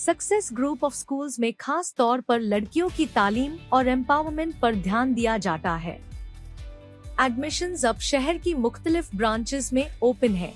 Success group of schools में खास तौर पर लड़कियों की तालीम और एम्पावरमेंट पर ध्यान दिया जाता है। एडमिशंस अब शहर की मुख्तलिफ ब्रांचेस में ओपन है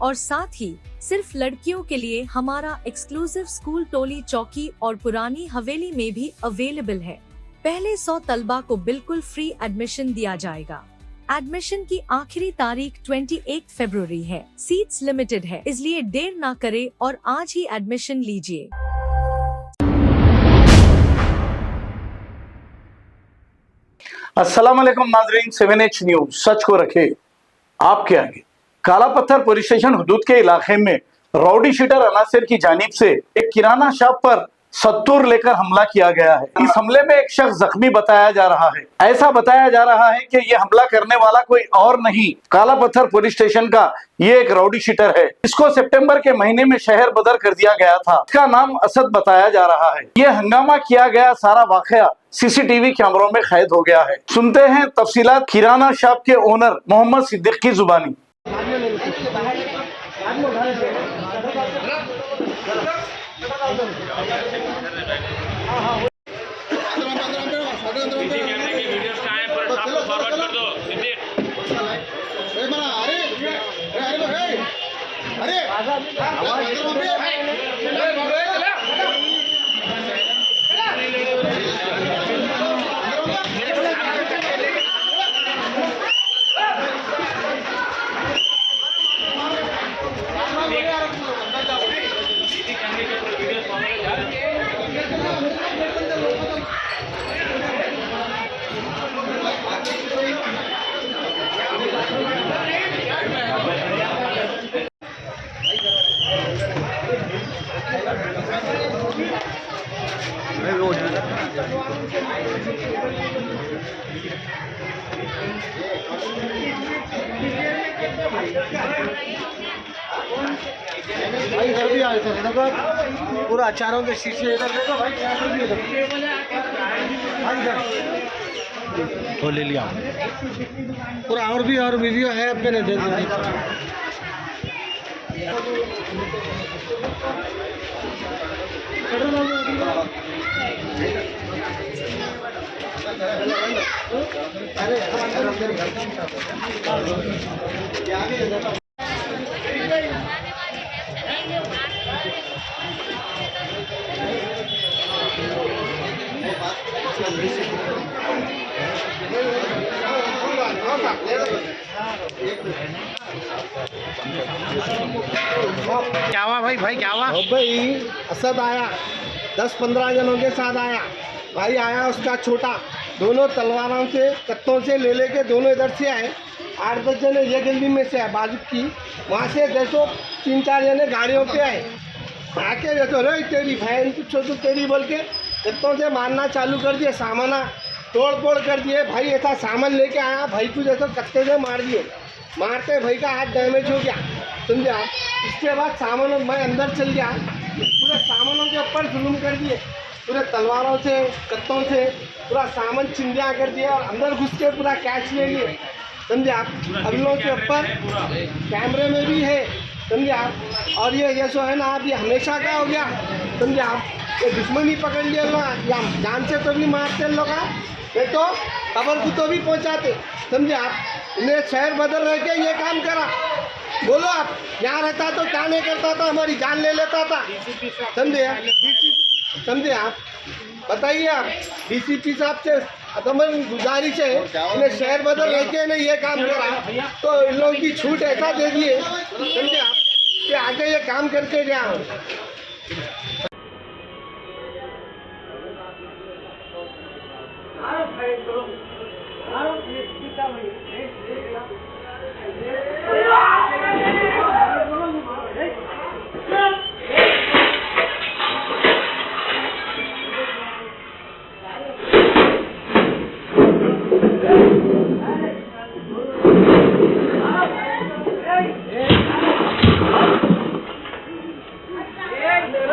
और साथ ही सिर्फ लड़कियों के लिए हमारा एक्सक्लूसिव स्कूल टोली चौकी और पुरानी हवेली में भी अवेलेबल है। पहले 100 तलबा को बिल्कुल फ्री एडमिशन दिया जाएगा। एडमिशन की आखिरी तारीख 28 फरवरी है। सीट्स लिमिटेड है, इसलिए देर ना करें और आज ही एडमिशन लीजिए। अस्सलाम वालेकुम नाजरीन, 7H न्यूज सच को रखे आपके आगे। काला पत्थर पुलिस स्टेशन हुदूद के इलाके में राउडी शीटर अनासिर की जानिब से एक किराना शॉप पर सत्तूर लेकर हमला किया गया है। इस हमले में एक शख्स जख्मी बताया जा रहा है। ऐसा बताया जा रहा है कि यह हमला करने वाला कोई और नहीं, काला पत्थर पुलिस स्टेशन का ये एक राउडी शीटर है। इसको सितंबर के महीने में शहर बदर कर दिया गया था। इसका नाम असद बताया जा रहा है। ये हंगामा किया गया सारा वाकया सीसीटीवी कैमरों में कैद हो गया है। सुनते हैं तफसीलात किराना शॉप के ओनर मोहम्मद सिद्दीक की जुबानी। भाई इधर भी आए थे देखो, पूरा चारों के शीशे इधर देखो भाई, भाई इधर तो ले लिया पूरा। और भी और वीडियो है अपने ने देख क्या हुआ भाई? भाई क्या हुआ भाई? असद आया 10-15 जनों के साथ आया भाई, आया उसका छोटा, दोनों तलवारों से कत्तों से ले के दोनों इधर से आए। 8-10 जने ये गली में से आए बाजू की, वहाँ से देखो 3-4 जने गाड़ियों पे आए, आके देखो रे तेरी बहन की छोटू तेरी बोल के कत्तों से मारना चालू कर दिए, सामाना तोड़ फोड़ कर दिए। भाई ऐसा सामान लेके आया, भाई को जैसे कत्ते से मार दिए, मारते भाई का हाथ डैमेज हो गया, समझे आप। इसके बाद सामानों मैं अंदर चल गया, पूरे सामानों के ऊपर जुल्म कर दिए, पूरे तलवारों से कत्तों से पूरा सामान चिंदिया कर दिया और अंदर घुस के पूरा कैश ले लिए, समझे आप। अगलों के ऊपर कैमरे में भी है, समझे आप। और ये जो है ना आप, ये हमेशा का हो गया, समझे आप। ये दुश्मनी पकड़ लिया लोग, या जान से तो भी मारते लोग, ये तो खबर को तो भी पहुंचाते, समझे आप। इन्हें शहर बदल रह के ये काम करा। बोलो आप, यहाँ रहता तो क्या नहीं करता था, हमारी जान ले लेता था, समझे आप। बताइए आप डीसीपी साहब से अदमन गुजारिश है, इन्हें शहर बदल रह के इन्हें ये काम करा तो इन लोगों की छूट ऐसा दे दिए, समझे आप, कि आगे ये काम करके गया।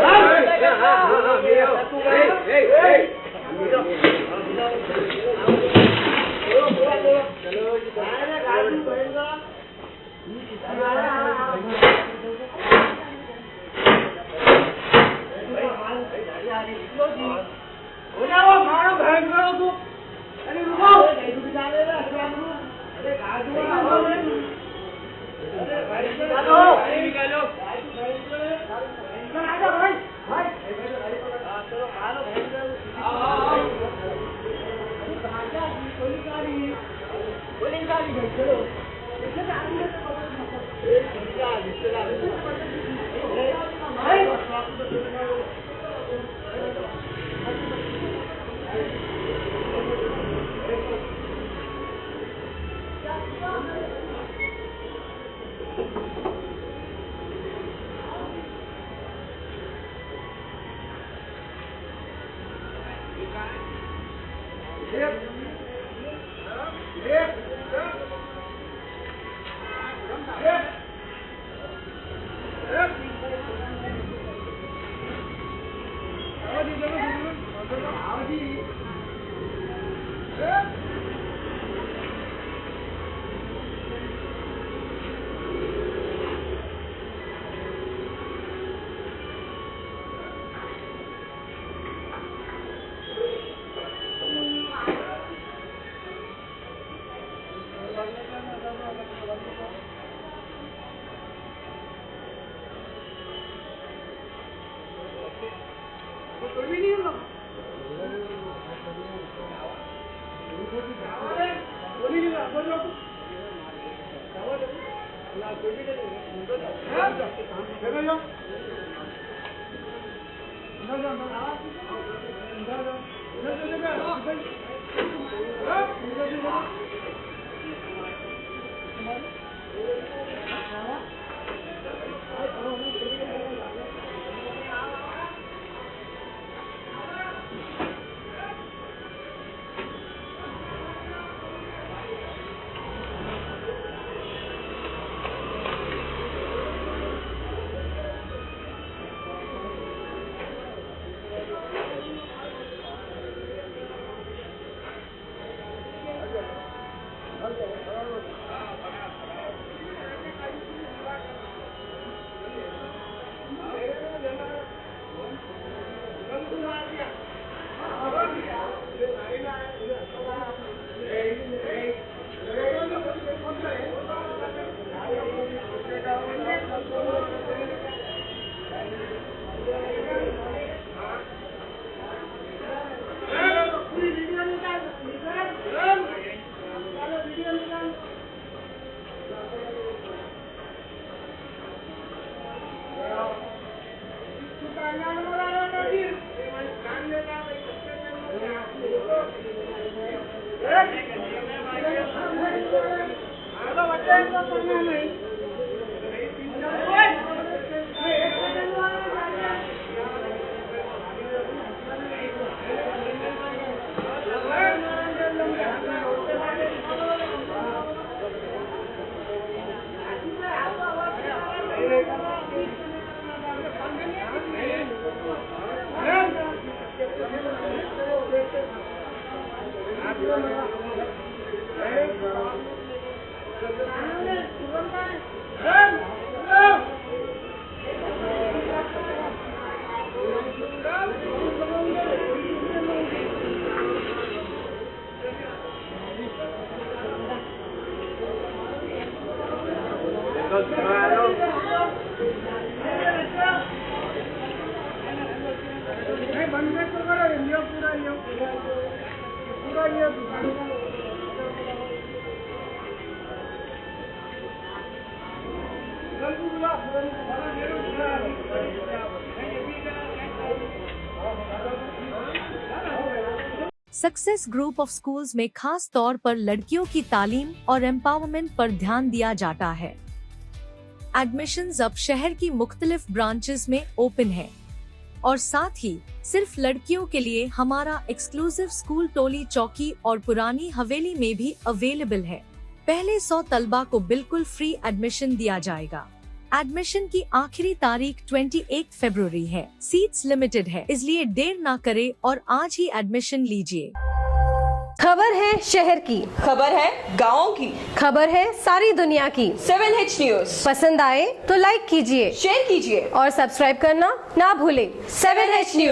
Hey! Success group of schools में खास तौर पर लड़कियों की तालीम और एम्पावरमेंट पर ध्यान दिया जाता है। एडमिशंस अब शहर की मुख्तलिफ ब्रांचेस में ओपन है और साथ ही सिर्फ लड़कियों के लिए हमारा एक्सक्लूसिव स्कूल टोली चौकी और पुरानी हवेली में भी अवेलेबल है। पहले 100 तलबा को बिल्कुल फ्री एडमिशन दिया जाएगा। एडमिशन की आखिरी तारीख 28 फरवरी है। सीट्स लिमिटेड है, इसलिए देर ना करे और आज ही एडमिशन लीजिए। खबर है शहर की, खबर है गाँव की, खबर है सारी दुनिया की। 7H न्यूज पसंद आए तो लाइक कीजिए, शेयर कीजिए और सब्सक्राइब करना ना भूले। 7H news.